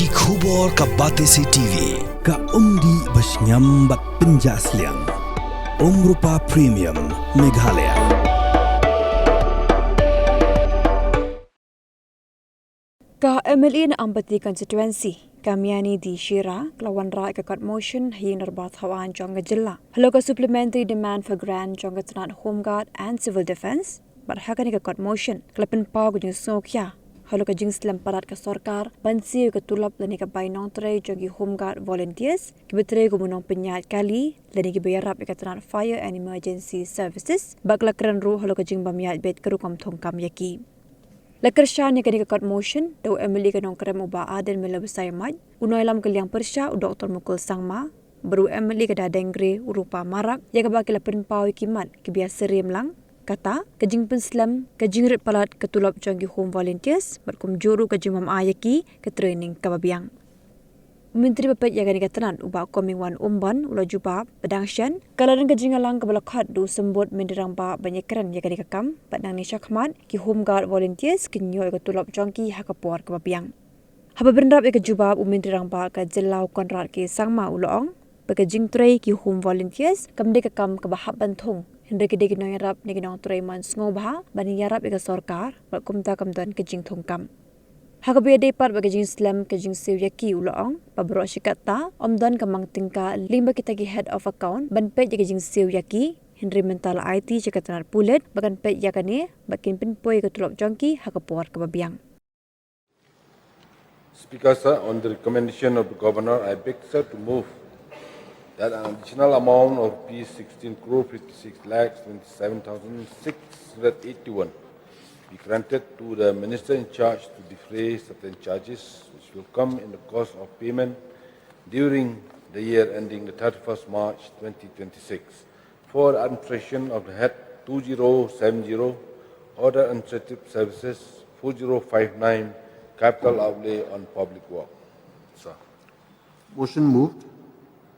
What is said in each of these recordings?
Ki khubor ka Batesi TV ka umdi basnyam bat penjaslian. Rupa Premium Meghalaya. Ka MLA na Ambati constituency kamiani di Shira kelawan rai ka motion hing nerbat hawan jong jilla. Hello ka supplementary demand for grant jong tanat home guard and civil defense. But hakani ka motion kelapen pau ku jing sokya. Hello ka jing Slem parat ka sarkar bansi ka Tulop lani ka bainong Trei jong home guard volunteers ki betre ku munong penyat kali lani ki bayarap ka tanat fire and emergency services bakla kran ru hello ka jing bamiat bet keru kam thong kam yaki. Lakarsya ni kani ka motion do MLA ka nong krem uba aden mela besai maj unoi lam kaliang persya u Dr. Mukul Sangma baru MLA ka dadengre urupa marak ya ka bakila penpau kimat ki biasa rem lang kata kajing Slem kajing rit palat ke Tulop jonggi home volunteers berkum juru kajing mam ayaki ke training kababiang. Menteri Bapet ya kani katanan uba coming one umban ulo Jubab pedangsyan kalaran kajing alang kabalakat du sembut mendirang ba banyakran ya kani kakam padang ni syakmat ki home guard volunteers kinyo ke Tulop jonggi hakapor kababiang. Haba berendap ke Jubab mendirang ba ke jelau Conrad ki sangma uloong bekajing Trei ki home volunteers kamde kakam kabahap bantung Hendaki degi no yarap negi no Trei Sngewbha bani yarap ika sarkar berkum ta kamdan kajing thongkam. Hakabe depat bagajing Slem kajing siwyaki uloong pabro shikata omdan kamang tingka limba kita ki head of account ban pet kajing siwyaki Henry mental IT chekatanar pulet bagan pet yakane bakin pinpoy ka Tulop jongki hakapor kababiang. Speaker sir, on the recommendation of the Governor, I beg sir to move that an additional amount of ₹16 crore 56 lakhs 27,681 be granted to the Minister in charge to defray certain charges which will come in the course of payment during the year ending the 31st March 2026 for administration of the Head 2070 Order Administrative Services 4059 Capital Outlay on Public Work. Sir. Motion moved.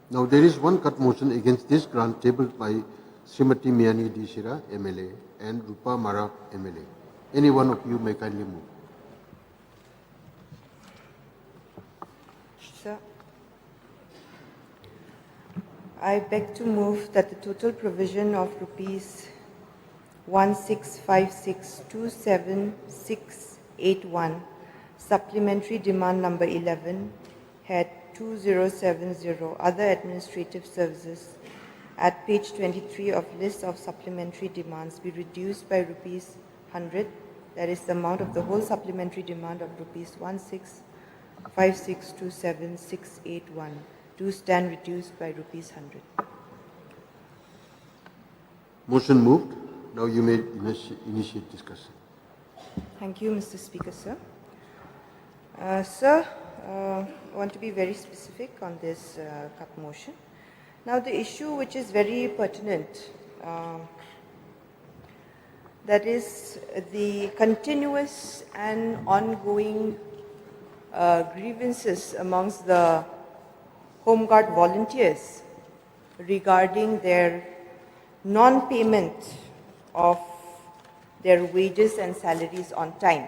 Now there is one cut motion against this grant tabled by Srimati Miani Dishira, MLA, and Rupa Mara, MLA. Any one of you may kindly move. Sir, I beg to move that the total provision of rupees 165627681 supplementary demand number 11 head 2070 other administrative services at page 23 of list of supplementary demands be reduced by rupees 100, that is the amount of the whole supplementary demand of rupees 165627681 to stand reduced by rupees 100. Motion moved. Now you may initiate discussion. Thank you, Mr. Speaker, sir. Sir, I want to be very specific on this cut motion. Now, the issue which is very pertinent, that is the continuous and ongoing grievances amongst the Home Guard volunteers regarding their non-payment of their wages and salaries on time.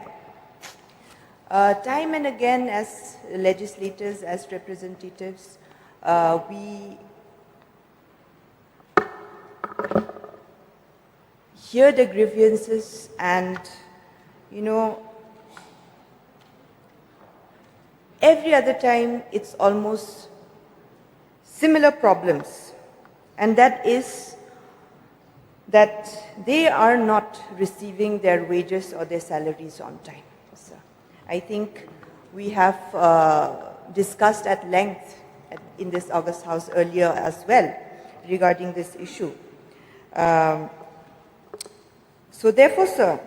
Time and again, as legislators, as representatives, we hear the grievances and, every other time it's almost similar problems, and that is that they are not receiving their wages or their salaries on time. I think we have discussed at length in this August House earlier as well regarding this issue. So therefore, sir,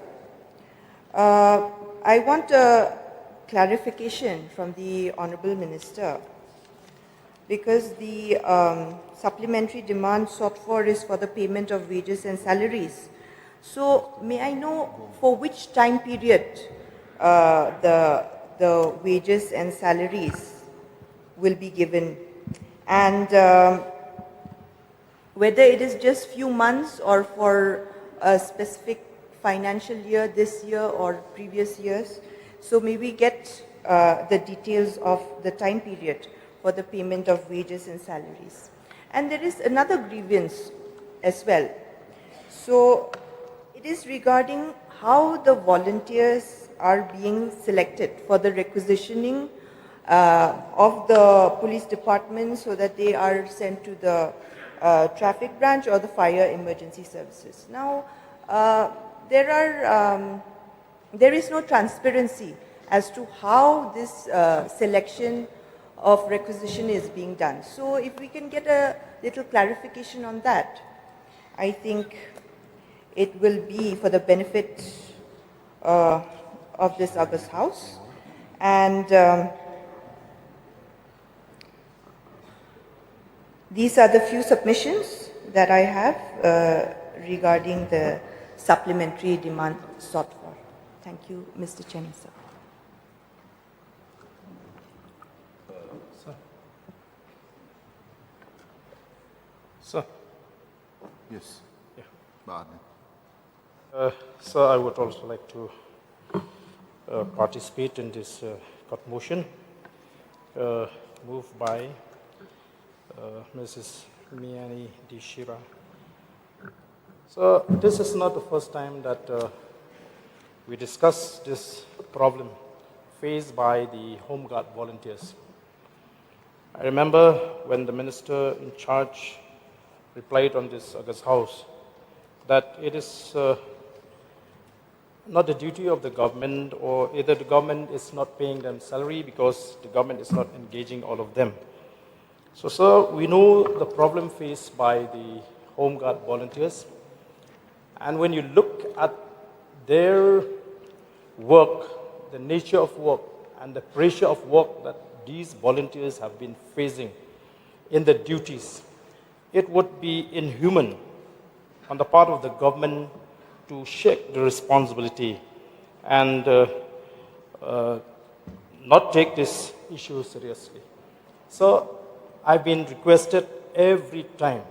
I want a clarification from the Honourable Minister, because the supplementary demand sought for is for the payment of wages and salaries. So may I know for which time period the wages and salaries will be given, and whether it is just few months or for a specific financial year, this year or previous years. So may we get the details of the time period for the payment of wages and salaries. And there is another grievance as well. So it is regarding how the volunteers are being selected for the requisitioning of the police department so that they are sent to the traffic branch or the fire emergency services. Now, there is no transparency as to how this selection of requisition is being done. So if we can get a little clarification on that, I think it will be for the benefit of this August House. And these are the few submissions that I have regarding the supplementary demand sought for. Thank you, Mr. Chairman, sir. Sir. Yes. Yeah. Baad. Sir, I would also like to participate in this court motion moved by Mrs. Miani Dishira. So this is not the first time that we discuss this problem faced by the Home Guard volunteers. I remember when the minister in charge replied on this August House that it is not the duty of the government, or either the government is not paying them salary because the government is not engaging all of them. So, sir, we know the problem faced by the Home Guard volunteers, and when you look at their work, the nature of work, and the pressure of work that these volunteers have been facing in the duties, it would be inhuman on the part of the government to shirk the responsibility and not take this issue seriously. So I've been requested every time,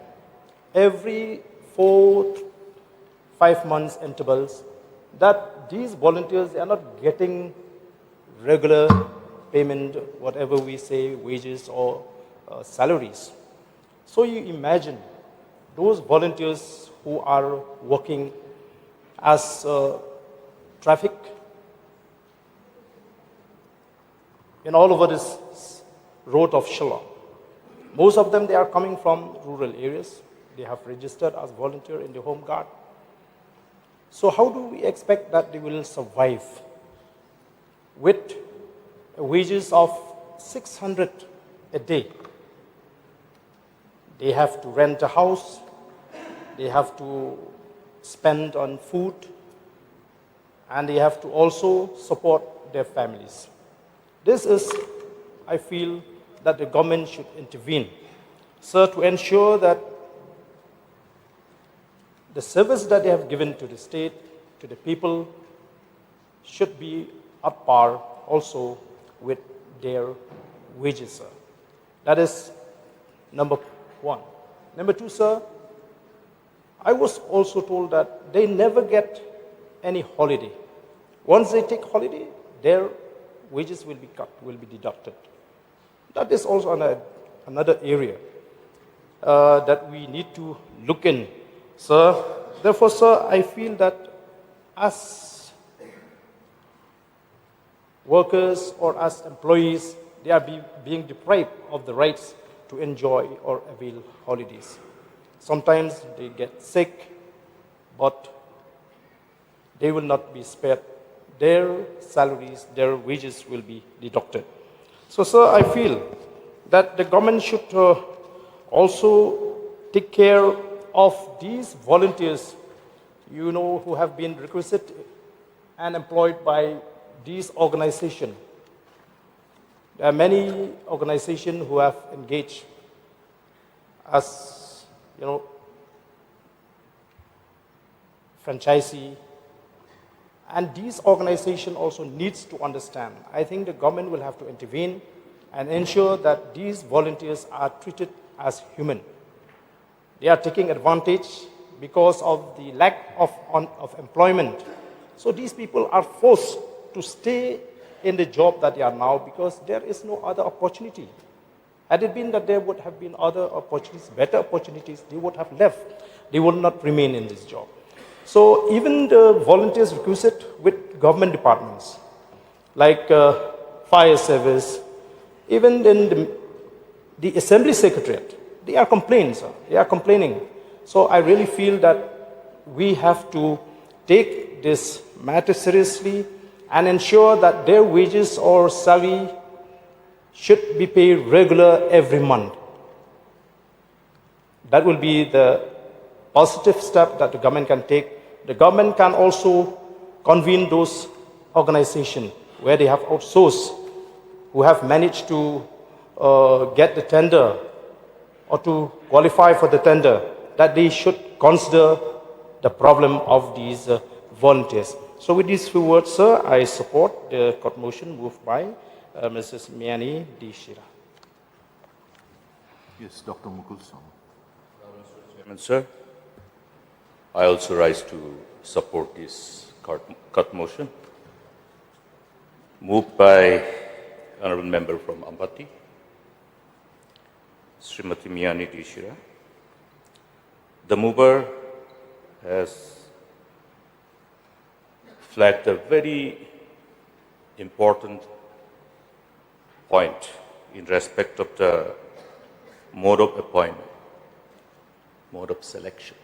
every 4-5 months intervals, that these volunteers are not getting regular payment, whatever we say, wages or salaries. So you imagine those volunteers who are working as traffic in all over this road of Shillong. Most of them, they are coming from rural areas. They have registered as volunteer in the Home Guard. So how do we expect that they will survive with wages of 600 a day? They have to rent a house, they have to spend on food, and they have to also support their families. This is, I feel, that the government should intervene, sir, to ensure that the service that they have given to the state, to the people, should be at par also with their wages, sir. That is number one. Number two, sir, I was also told that they never get any holiday. Once they take holiday, their wages will be cut, will be deducted. That is also another area that we need to look in, sir. Therefore, sir, I feel that as workers or as employees, they are being deprived of the rights to enjoy or avail holidays. Sometimes they get sick, but they will not be spared. Their salaries, their wages will be deducted. So, sir, I feel that the government should also take care of these volunteers, you know, who have been requisitioned and employed by these organizations. There are many organizations who have engaged as, you know, franchisee, and these organizations also needs to understand. I think the government will have to intervene and ensure that these volunteers are treated as human. They are taking advantage because of the lack of employment. So these people are forced to stay in the job that they are now because there is no other opportunity. Had it been that there would have been other opportunities, better opportunities, they would have left. They would not remain in this job. So even the volunteers requisite with government departments, like fire service, even in the assembly secretariat, they are complaining, sir. They are complaining. So I really feel that we have to take this matter seriously and ensure that their wages or salary should be paid regular every month. That will be the positive step that the government can take. The government can also convene those organizations where they have outsourced, who have managed to get the tender or to qualify for the tender, that they should consider the problem of these volunteers. So with these few words, sir, I support the court motion moved by Mrs. Miani D. Shira. Yes, Dr. Mukul Song. Mr. Chairman, sir, I also rise to support this cut motion moved by Honourable Member from Ambati, Srimati Miani D. Shira. The mover has flagged a very important point in respect of the mode of appointment, mode of selection.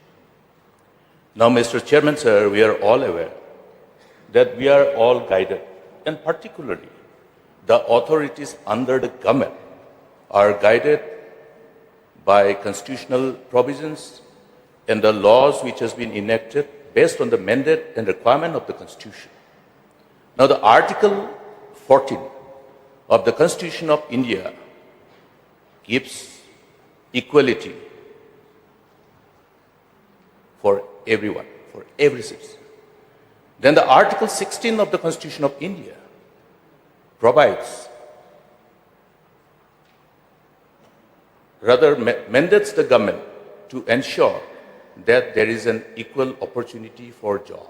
Now, Mr. Chairman, sir, we are all aware that we are all guided, and particularly the authorities under the government are guided by constitutional provisions and the laws which has been enacted based on the mandate and requirement of the Constitution. Now, the Article 14 of the Constitution of India gives equality for everyone, for every citizen. Then the Article 16 of the Constitution of India provides, rather mandates the government to ensure that there is an equal opportunity for job.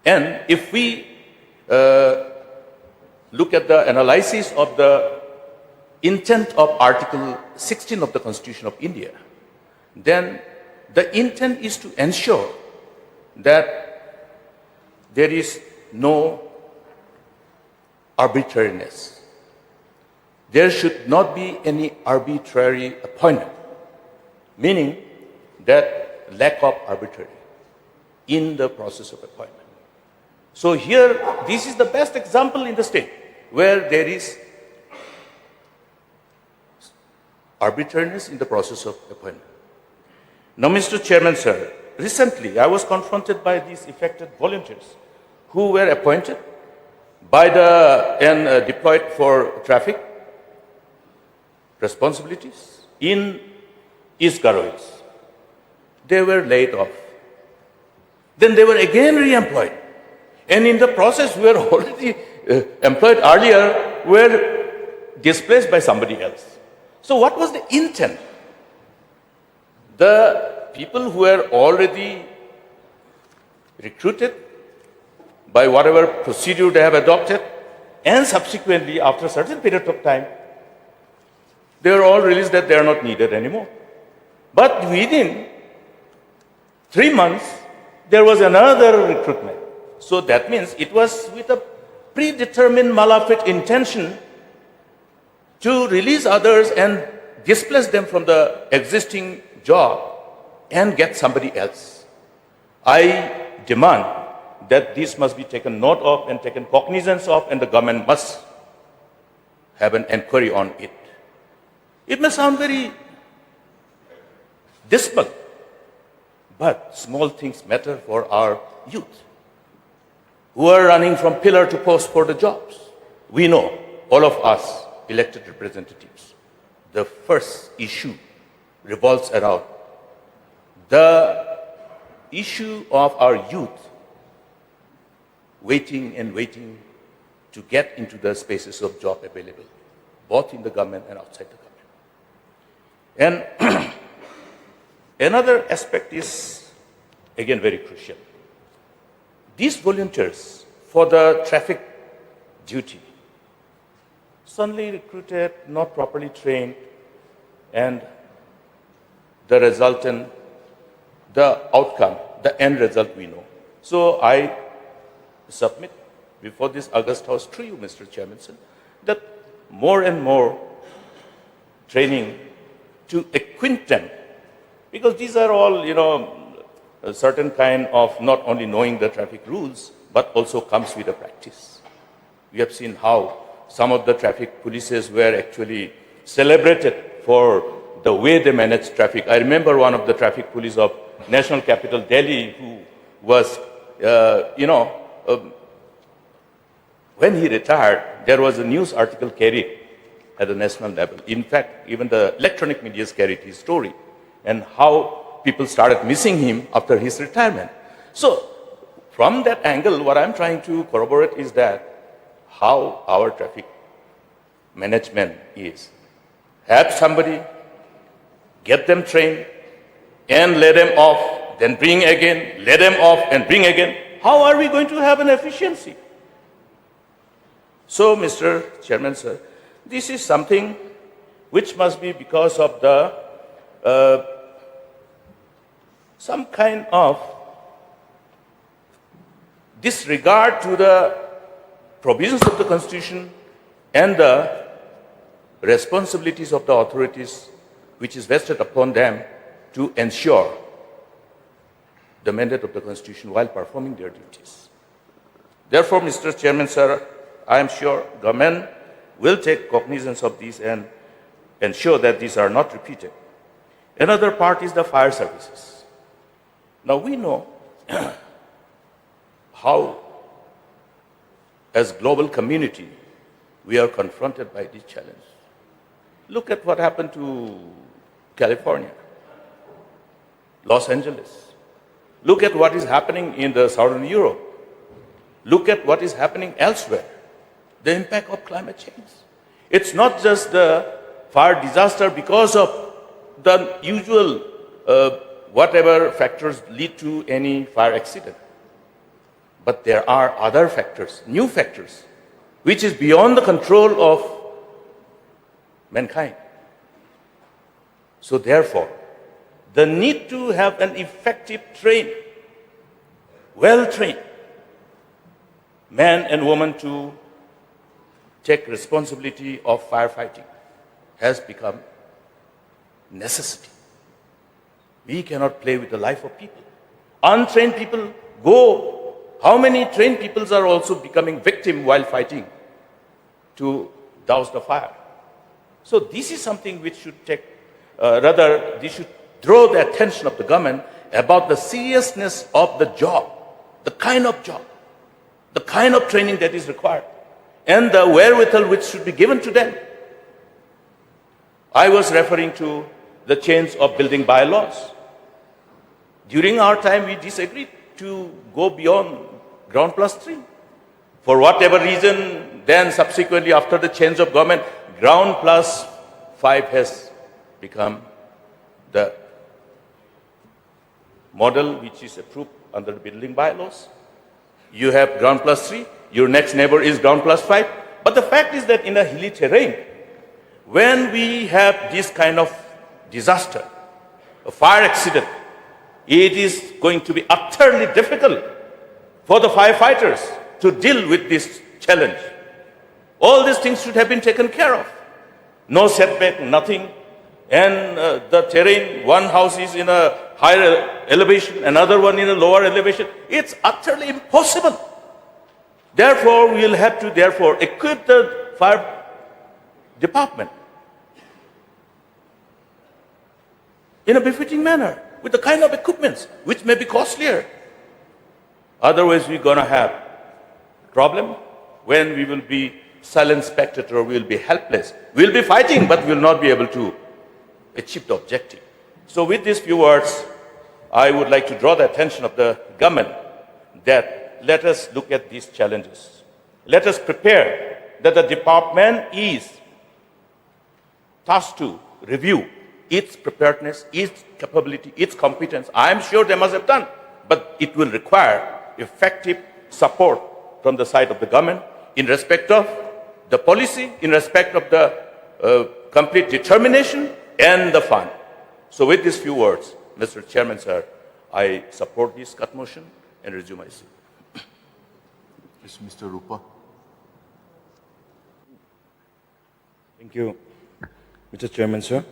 And if we look at the analysis of the intent of Article 16 of the Constitution of India, then the intent is to ensure that there is no arbitrariness. There should not be any arbitrary appointment, meaning that lack of arbitrary in the process of appointment. So here, this is the best example in the state where there is arbitrariness in the process of appointment. Now, Mr. Chairman, sir, recently I was confronted by these affected volunteers who were appointed by and deployed for traffic responsibilities in East Garois. They were laid off. Then they were again re-employed. And in the process, who were already employed earlier were displaced by somebody else. So what was the intent? The people who were already recruited by whatever procedure they have adopted, and subsequently, after a certain period of time, they were all released that they are not needed anymore. But within 3 months, there was another recruitment. So that means it was with a predetermined malafide intention to release others and displace them from the existing job and get somebody else. I demand that this must be taken note of and taken cognizance of, and the government must have an inquiry on it. It may sound very dismal, but small things matter for our youth who are running from pillar to post for the jobs. We know, all of us elected representatives, the first issue revolves around the issue of our youth waiting and waiting to get into the spaces of job available, both in the government and outside the government. And another aspect is, again, very crucial. These volunteers for the traffic duty. Suddenly recruited, not properly trained, and the resultant, the outcome, the end result we know. So I submit before this August House to you, Mr. Chairman, sir, that more and more training to acquaint them, because these are all, a certain kind of not only knowing the traffic rules, but also comes with a practice. We have seen how some of the traffic polices were actually celebrated for the way they manage traffic. I remember one of the traffic police of National Capital Delhi who was, when he retired, there was a news article carried at the national level. In fact, even the electronic media carried his story and how people started missing him after his retirement. So, from that angle, what I'm trying to corroborate is that how our traffic management is. Have somebody, get them trained, and let them off, then bring again, let them off and bring again. How are we going to have an efficiency? So, Mr. Chairman, sir, this is something which must be because of the some kind of disregard to the provisions of the Constitution and the responsibilities of the authorities which is vested upon them to ensure the mandate of the Constitution while performing their duties. Therefore, Mr. Chairman, sir, I am sure government will take cognizance of these and ensure that these are not repeated. Another part is the fire services. Now we know how, as global community, we are confronted by this challenge. Look at what happened to California, Los Angeles. Look at what is happening in the Southern Europe. Look at what is happening elsewhere. The impact of climate change. It's not just the fire disaster because of the usual whatever factors lead to any fire accident. But there are other factors, new factors, which is beyond the control of mankind. So therefore, the need to have an effective trained, well-trained man and woman to take responsibility of firefighting has become necessity. We cannot play with the life of people. Untrained people go. How many trained people are also becoming victim while fighting to douse the fire? So this is something which should take, this should draw the attention of the government about the seriousness of the job, the kind of job, the kind of training that is required, and the wherewithal which should be given to them. I was referring to the change of building bylaws. During our time, we disagreed to go beyond ground plus 3. For whatever reason, then subsequently after the change of government, ground plus 5 has become the model which is approved under the building bylaws. You have ground plus 3, your next neighbor is ground plus 5. But the fact is that in a hilly terrain, when we have this kind of disaster, a fire accident, it is going to be utterly difficult for the firefighters to deal with this challenge. All these things should have been taken care of. No setback, nothing. And the terrain, one house is in a higher elevation, another one in a lower elevation. It's utterly impossible. Therefore, we will have to equip the fire department in a befitting manner with the kind of equipments which may be costlier. Otherwise, we're going to have a problem when we will be silent spectator, we will be helpless. We'll be fighting, but we will not be able to achieve the objective. So with these few words, I would like to draw the attention of the government that let us look at these challenges. Let us prepare that the department is tasked to review its preparedness, its capability, its competence. I am sure they must have done, but it will require effective support from the side of the government. in respect of the policy, in respect of the complete determination and the fund. So with these few words, Mr. Chairman, sir, I support this cut motion and resume my seat. Yes, Mr. Rupa. Thank you, Mr. Chairman, sir.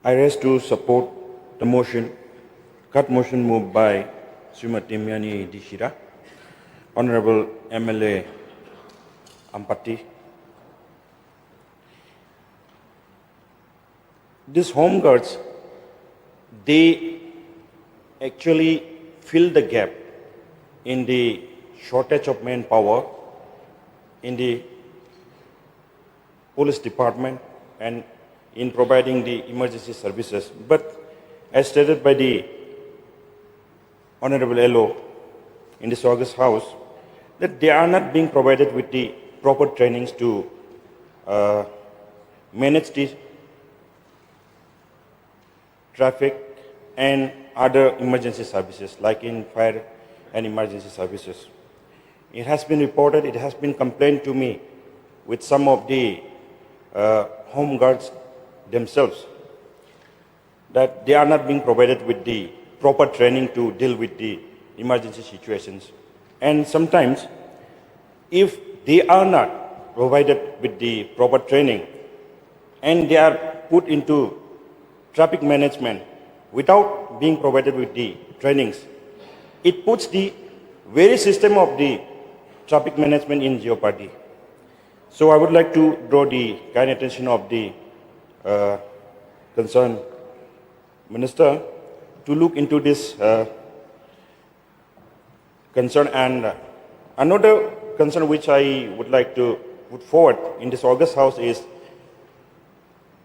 I rise to support the motion, cut motion moved by Srimati Miani Dishira, Honorable MLA Ampati. These home guards, they actually fill the gap in the shortage of manpower in the police department and in providing the emergency services. But as stated by the Honorable LO in this August House, that they are not being provided with the proper trainings to manage the traffic and other emergency services, like in fire and emergency services. It has been reported, it has been complained to me with some of the home guards themselves that they are not being provided with the proper training to deal with the emergency situations. And sometimes, if they are not provided with the proper training and they are put into traffic management without being provided with the trainings, it puts the very system of the traffic management in jeopardy. So I would like to draw the kind attention of the concerned minister to look into this concern. And another concern which I would like to put forward in this August House is,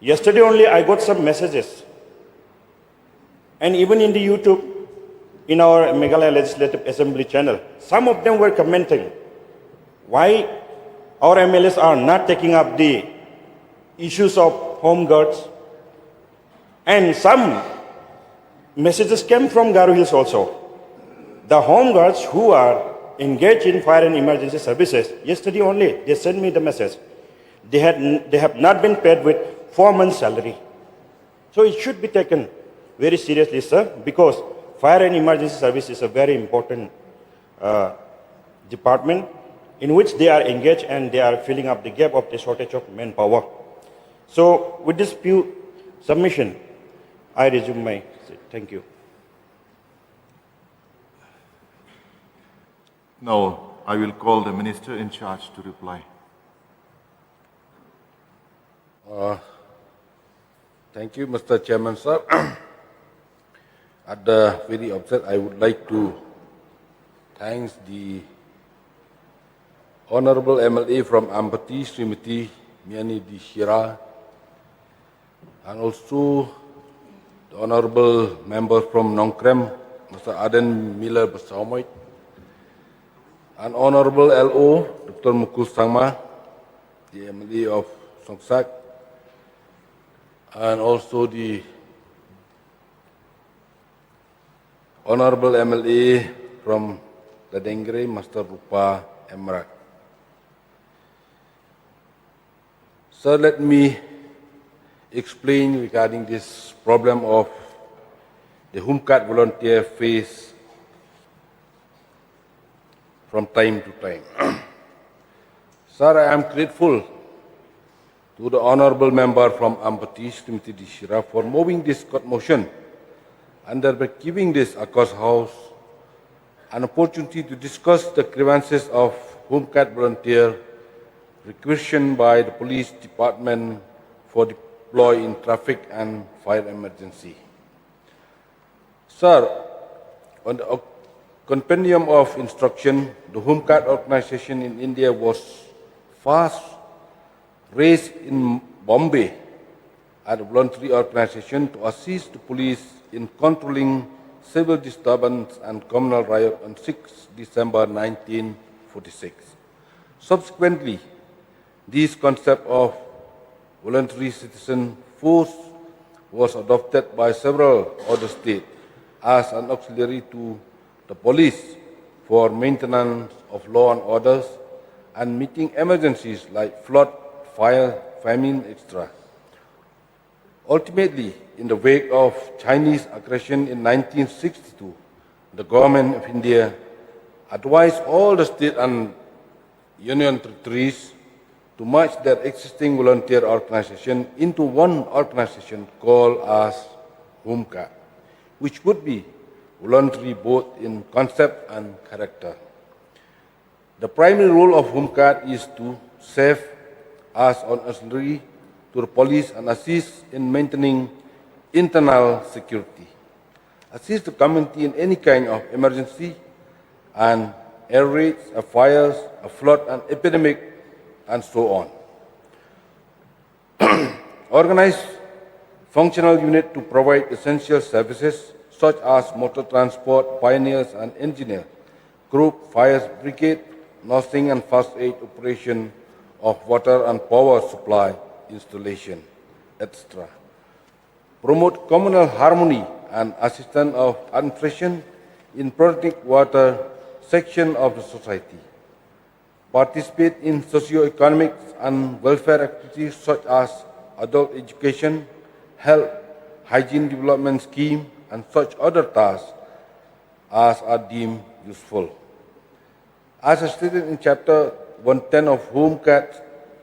yesterday only I got some messages, and even in the YouTube, in our Meghalaya Legislative Assembly channel, some of them were commenting why our MLAs are not taking up the issues of home guards. And some messages came from Garo Hills also. The home guards who are engaged in fire and emergency services, yesterday only they sent me the message. They have not been paid with 4 months' salary. So it should be taken very seriously, sir, because fire and emergency service is a very important department in which they are engaged and they are filling up the gap of the shortage of manpower. So with this few submission, I resume my seat. Thank you. Now, I will call the Minister in charge to reply. Thank you, Mr. Chairman, sir. At the very outset, I would like to thank the Honorable MLA from Ampati, Srimati Miani Dishira, and also the Honorable Member from Nongkrem, Mr. Aden Miller Basaumoit, and Honorable LO, Dr. Mukul Sangma, the MLA of Songsak, and also the Honorable MLA from the Dengre, Mr. Rupa Emrak. Sir, let me explain regarding this problem of the home guard volunteer face from time to time. Sir, I am grateful to the Honorable Member from Ampati, Srimati Dishira, for moving this court motion and thereby giving this August House an opportunity to discuss the grievances of home guard volunteer requisitioned by the police department for deploy in traffic and fire emergency. Sir, on the compendium of instruction, the home guard organization in India was first raised in Bombay as a voluntary organization to assist the police in controlling civil disturbance and communal riot on 6 December 1946. Subsequently, this concept of voluntary citizen force was adopted by several other states as an auxiliary to the police for maintenance of law and orders and meeting emergencies like flood, fire, famine, etc. Ultimately, in the wake of Chinese aggression in 1962, the government of India advised all the state and union territories to merge their existing volunteer organization into one organization called as Home Guard, which would be voluntary both in concept and character. The primary role of Home Guard is to serve as an auxiliary to the police and assist in maintaining internal security, assist the community in any kind of emergency and air raids, fires, a flood, an epidemic, and so on. Organize functional unit to provide essential services such as motor transport, pioneers and engineers, group, fire brigade, nursing and first aid operation of water and power supply installation, etc. Promote communal harmony and assistance of administration in protecting water section of the society. Participate in socio-economic and welfare activities such as adult education, health, hygiene development scheme, and such other tasks as are deemed useful. As stated in Chapter 110 of Home Guard's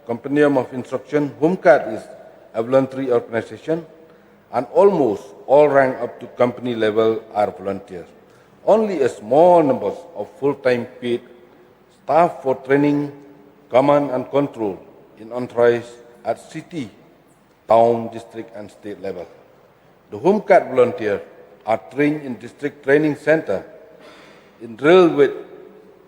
Compendium of Instruction, Home Guard is a voluntary organization and almost all rank up to company level are volunteers. Only a small number of full-time paid staff for training, command and control in enterprise at city, town, district and state level. The Home Guard volunteers are trained in district training center, in drill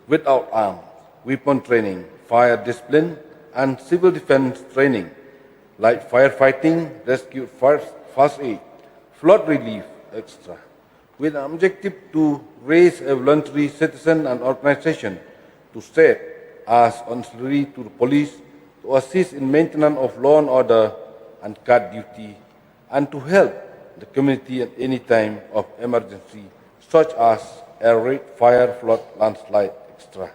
without arms, weapon training, fire discipline and civil defense training like firefighting, rescue, first aid, flood relief, etc. With an objective to raise a voluntary citizen and organization to serve as auxiliary to the police, to assist in maintenance of law and order and guard duty, and to help the community at any time of emergency, such as air raid, fire, flood, landslide, etc.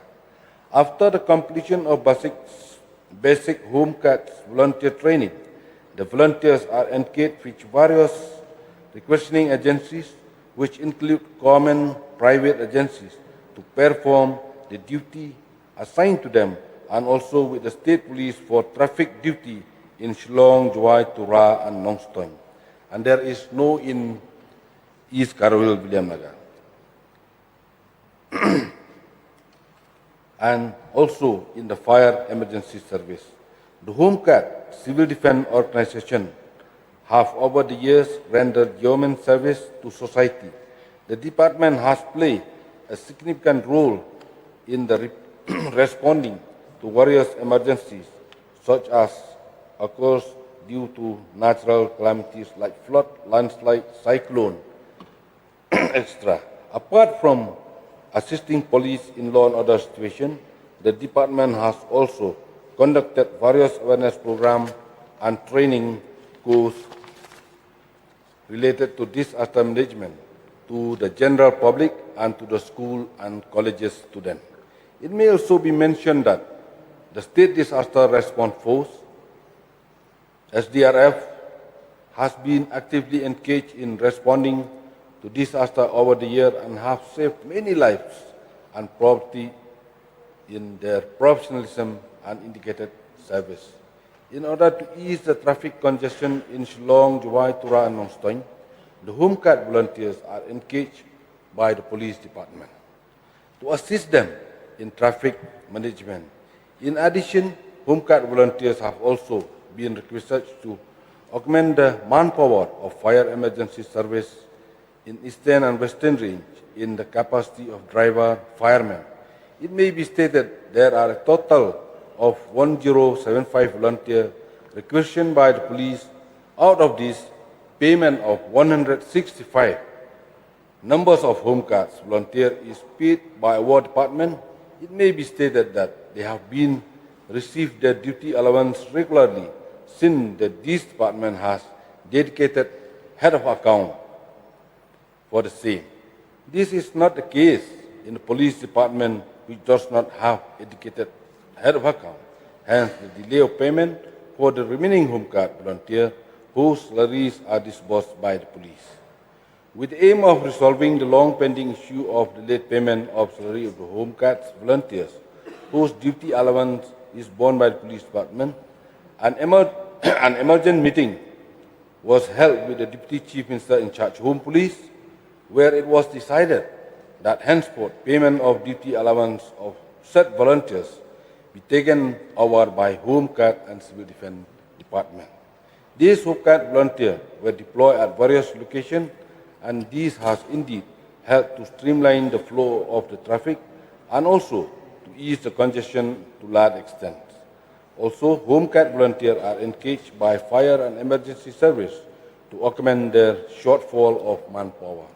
After the completion of basic Home Guard volunteer training, the volunteers are engaged with various requisitioning agencies, which include common private agencies, to perform the duty assigned to them, and also with the state police for traffic duty in Shillong, Juai, Tura, and Nongstoin. And there is no in East Karawil, William Nagar. And also in the fire emergency service. The Home Guard civil defense organization have over the years rendered yeoman service to society. The department has played a significant role in the responding to various emergencies, such as occurs due to natural calamities like flood, landslide, cyclone, etc. Apart from assisting police in law and order situation, the department has also conducted various awareness programs and training courses related to disaster management to the general public and to the school and colleges students. It may also be mentioned that the State Disaster Response Force, SDRF, has been actively engaged in responding to disaster over the year and have saved many lives and property in their professionalism and indicated service. In order to ease the traffic congestion in Shillong, Juai, Tura and Nongstoin, the Home Guard volunteers are engaged by the police department to assist them in traffic management. In addition, Home Guard volunteers have also been requested to augment the manpower of fire emergency service in Eastern and Western Range in the capacity of driver, firemen. It may be stated there are a total of 1075 volunteers requisitioned by the police. Out of this, payment of 165 numbers of Home Guards volunteers is paid by our department. It may be stated that they have been received their duty allowance regularly since this department has dedicated head of account for the same. This is not the case in the police department, which does not have dedicated head of account. Hence, the delay of payment for the remaining home card volunteer whose salaries are disbursed by the police. With the aim of resolving the long-pending issue of delayed payment of salary of the home card volunteers whose duty allowance is borne by the police department, an emergent meeting was held with the Deputy Chief Minister in charge of Home Police, where it was decided that henceforth payment of duty allowance of said volunteers be taken over by Home Guard and Civil Defence Department. These Home Guard volunteers were deployed at various locations, and this has indeed helped to streamline the flow of the traffic and also to ease the congestion to large extent. Also, Home Guard volunteers are engaged by fire and emergency service to augment their shortfall of manpower.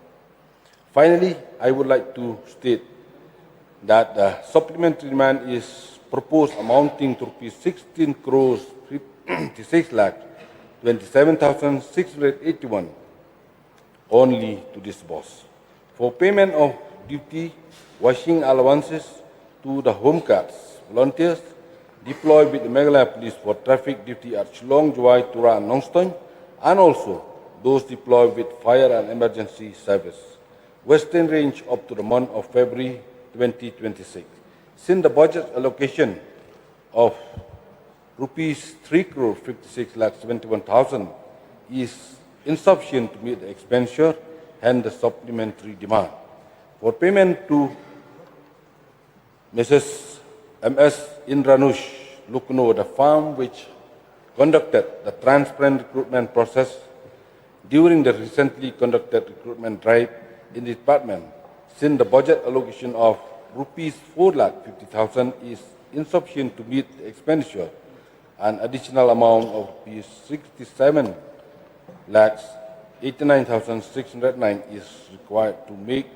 Finally, I would like to state that the supplementary demand is proposed amounting to rupees 16 crores 56 lakh 27,681 only to disburse for payment of duty washing allowances to the home guards volunteers deployed with the Meghalaya Police for traffic duty at Shillong, Juwai, Tura and Nongstoin, and also those deployed with fire and emergency service, Western Range up to the month of February 2026. Since the budget allocation of rupees 3 crore 56 lakh 71,000 is insufficient to meet the expenditure and the supplementary demand. For payment to Mrs. M.S. Indranush Lukno, the firm which conducted the transparent recruitment process during the recently conducted recruitment drive in the department, since the budget allocation of rupees 4,50,000 is insufficient to meet the expenditure, an additional amount of rupees 67,89,609 is required to make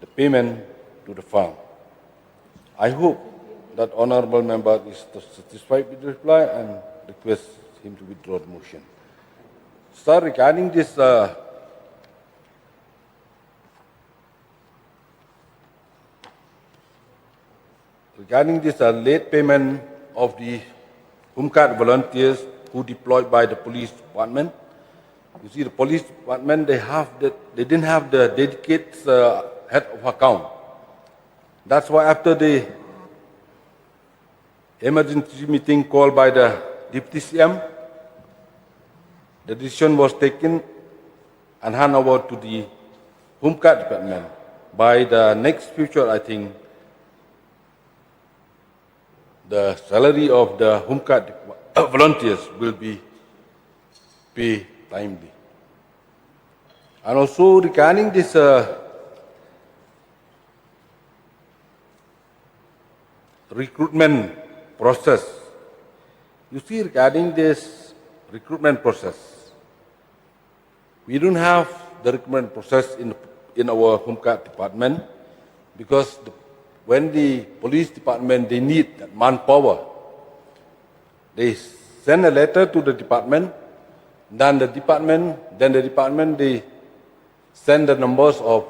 the payment to the firm. I hope that honourable member is satisfied with the reply and request him to withdraw the motion. Sir, regarding this late payment of the home guard volunteers who deployed by the police department, you see, the police department they didn't have the dedicated head of account. That's why after the emergency meeting called by the Deputy CM, the decision was taken and handed over to the Home Guard Department. By the next future, I think, the salary of the Home Guard volunteers will be paid timely. And also regarding this recruitment process, you see, regarding this recruitment process, we don't have the recruitment process in our Home Guard Department because when the police department they need that manpower, they send a letter to the department, then the department they send the numbers of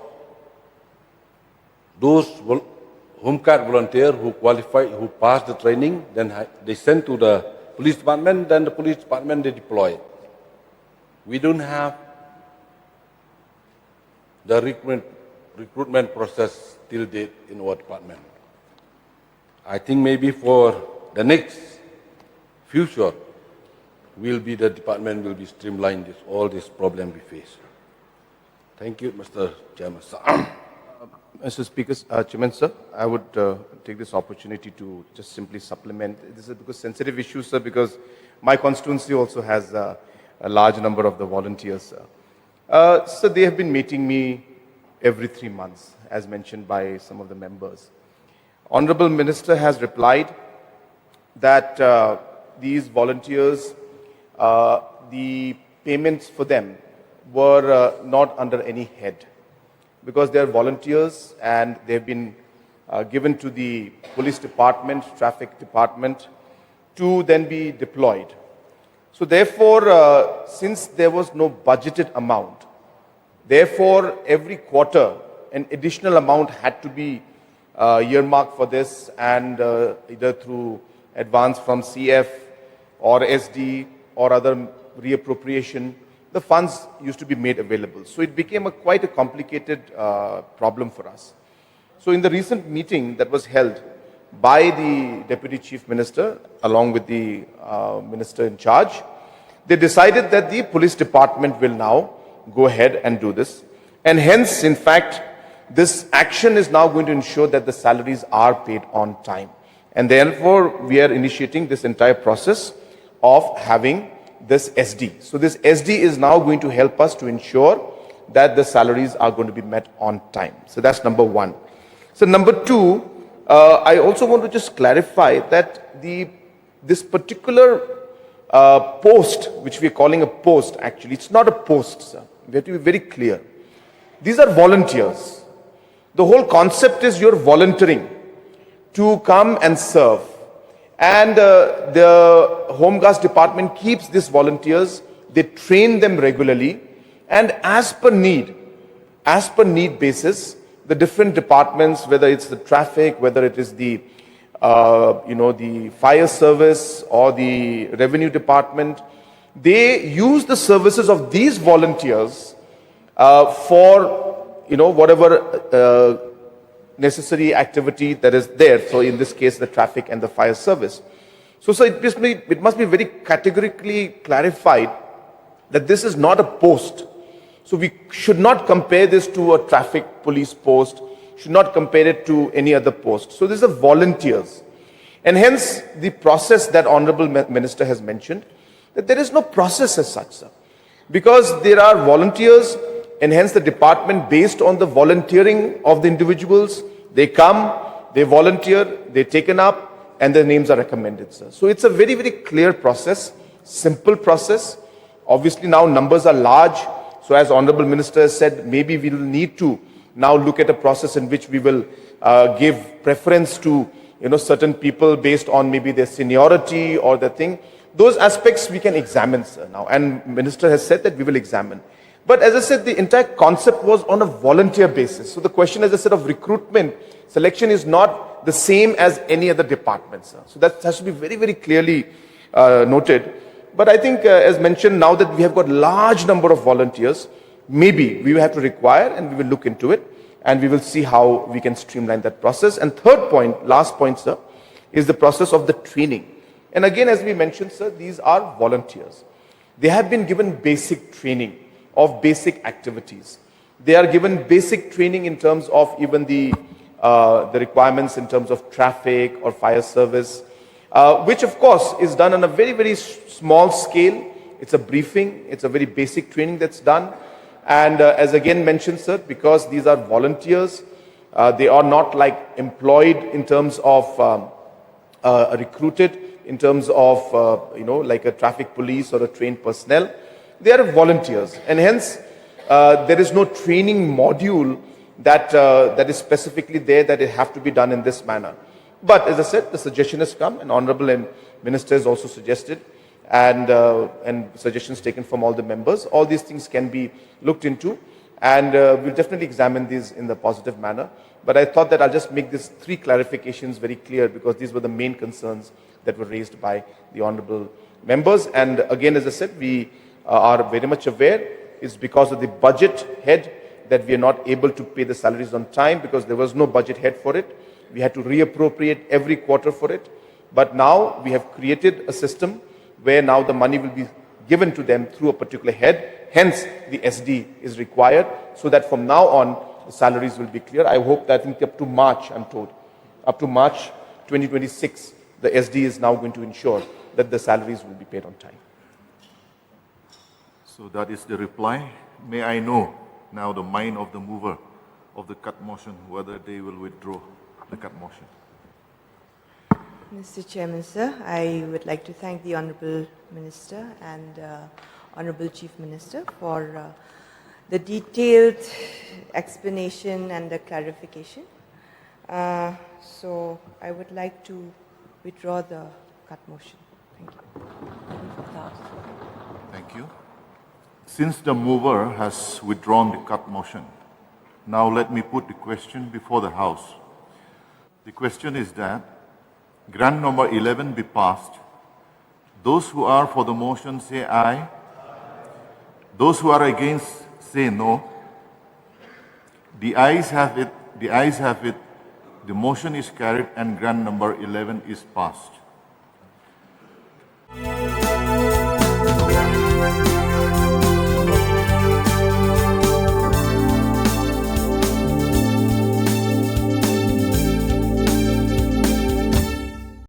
those Home Guard volunteers who qualify, who pass the training, then they send to the police department, then the police department they deploy it. We don't have the recruitment process till date in our department. I think maybe for the next future, the department will be streamlined all this problem we face. Thank you, Mr. Chairman. Mr. Speaker, Chairman, sir, I would take this opportunity to just simply supplement. This is because sensitive issue, sir, because my constituency also has a large number of the volunteers. So they have been meeting me every 3 months, as mentioned by some of the members. Honorable Minister has replied that these volunteers, the payments for them were not under any head, because they are volunteers and they have been given to the police department, traffic department, to then be deployed. So therefore, since there was no budgeted amount, therefore every quarter an additional amount had to be earmarked for this, and either through advance from CF or SD or other reappropriation, the funds used to be made available. So it became quite a complicated problem for us. So in the recent meeting that was held by the Deputy Chief Minister along with the Minister in charge, they decided that the police department will now go ahead and do this. And hence, in fact, this action is now going to ensure that the salaries are paid on time. And therefore, we are initiating this entire process of having this SD. So this SD is now going to help us to ensure that the salaries are going to be met on time. So that's number one. So number two, I also want to just clarify that this particular post, which we are calling a post, actually, it's not a post, sir. We have to be very clear. These are volunteers. The whole concept is you're volunteering to come and serve. And the Home Guards Department keeps these volunteers. They train them regularly. And as per need basis, the different departments, whether it's the traffic, whether it is the the fire service or the revenue department, they use the services of these volunteers for whatever necessary activity that is there. So in this case, the traffic and the fire service. So it must be very categorically clarified that this is not a post. So we should not compare this to a traffic police post, should not compare it to any other post. So these are volunteers. And hence the process that Honorable Minister has mentioned, that there is no process as such, sir. Because there are volunteers, and hence the department, based on the volunteering of the individuals, they come, they volunteer, they're taken up, and their names are recommended, sir. So it's a very, very clear process, simple process. Obviously now numbers are large. So as Honorable Minister has said, maybe we will need to now look at a process in which we will give preference to certain people based on maybe their seniority or the thing. Those aspects we can examine, sir, now. And Minister has said that we will examine. But as I said, the entire concept was on a volunteer basis. So the question, as I said, of recruitment, selection is not the same as any other department, sir. So that has to be very, very clearly noted. But I think, as mentioned, now that we have got large number of volunteers, maybe we will have to require, and we will look into it, and we will see how we can streamline that process. And third point, last point, sir, is the process of the training. And again, as we mentioned, sir, these are volunteers. They have been given basic training of basic activities. They are given basic training in terms of even the requirements in terms of traffic or fire service, which of course is done on a very, very small scale. It's a briefing, it's a very basic training that's done. And as again mentioned, sir, because these are volunteers, they are not like employed in terms of recruited, in terms of, like a traffic police or a trained personnel. They are volunteers, and hence there is no training module that is specifically there that it have to be done in this manner. But as I said, the suggestion has come, and Honorable Minister has also suggested, and suggestions taken from all the members. All these things can be looked into, and we'll definitely examine these in the positive manner. But I thought that I'll just make these three clarifications very clear, because these were the main concerns that were raised by the honorable members. And again, as I said, we are very much aware it's because of the budget head that we are not able to pay the salaries on time, because there was no budget head for it. We had to reappropriate every quarter for it. But now we have created a system where now the money will be given to them through a particular head. Hence, the SD is required, so that from now on, the salaries will be clear. I hope that, I think up to March, I'm told, up to March 2026, the SD is now going to ensure that the salaries will be paid on time. So that is the reply. May I know now the mind of the mover of the cut motion, whether they will withdraw the cut motion? Mr. Chairman, sir, I would like to thank the Honourable Minister and Honourable Chief Minister for the detailed explanation and the clarification. So I would like to withdraw the cut motion. Thank you. Thank you. Since the mover has withdrawn the cut motion, now let me put the question before the House. The question is that grant number 11 be passed. Those who are for the motion say aye. Those who are against say no. The ayes have it. The ayes have it. The motion is carried and grant number 11 is passed.